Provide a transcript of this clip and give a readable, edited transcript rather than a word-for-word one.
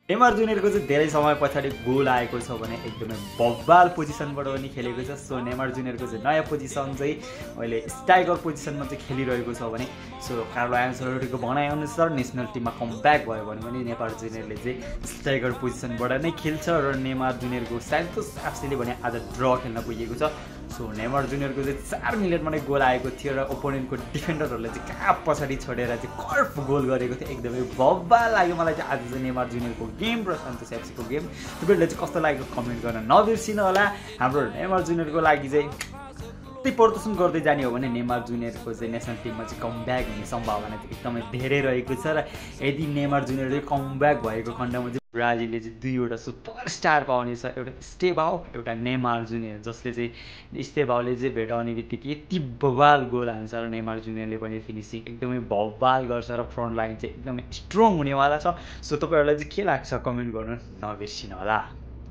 Neymar जुनियरको चाहिँ धेरै समय पछाडि गोल आएको छ भने एकदमै बब्बाल पोजिसनबाट पनि खेलेको छ। सो नेमार जुनियरको चाहिँ नयाँ पोजिसन चाहिँ अहिले स्ट्राइकर पोजिसनमा चाहिँ खेलिरहेको छ भने सो कार्लो एन्चेलोटीको भनाइअनुसार नेसनल टिममा कमब्याक भयो भने पनि नेमार जुनियरले चाहिँ स्ट्राइकर पोजिसनबाट नै खेल्छ र नेमार जुनियरको सान्तोस एफसीले भने आज ड्र खेल्न पुगेको छ। सो नेमार जुनियरको चाहिँ 4 मिनटमा नै गोल आएको थियो र ओपोनेन्टको डिफेन्डरहरूले चाहिँ कहाँ पछाडि छोडेर चाहिँ कर्फ गोल गरेको थियो। एकदमै बब्बाल लाग्यो मलाई चाहिँ आज चाहिँ नेमार जुनियरको गेम र सान्तोस एफसीको गेम। तपाईँहरूले चाहिँ कस्तो लागेको कमेन्ट गर्न नबिर्सिनु होला। हाम्रो नेमार जुनियरको लागि चाहिँ त्यही प्रदर्शन गर्दै जाने हो भने नेमार जुनियरको चाहिँ नेसनल टिममा चाहिँ कमब्याक हुने सम्भावना चाहिँ एकदमै धेरै रहेको छ र यदि नेमार जुनियरले कमब्याक भएको खण्डमा चाहिँ ब्राजिलले चाहिँ 2वटा सुपरस्टार पाउनेछ, एउटा स्टेभाओ एउटा नेमार जुनियर, जसले चाहिँ स्टेभाओले चाहिँ भेटाउने बित्तिकै यति बवाल गोल हान्छ र नेमार जुनियरले पनि फिनिसिङ एकदमै बवाल गर्छ र फ्रन्ट लाइन चाहिँ एकदमै स्ट्रङ हुनेवाला छ। सो तपाईँहरूलाई चाहिँ के लाग्छ कमेन्ट गर्नु नबिर्सिनु होला।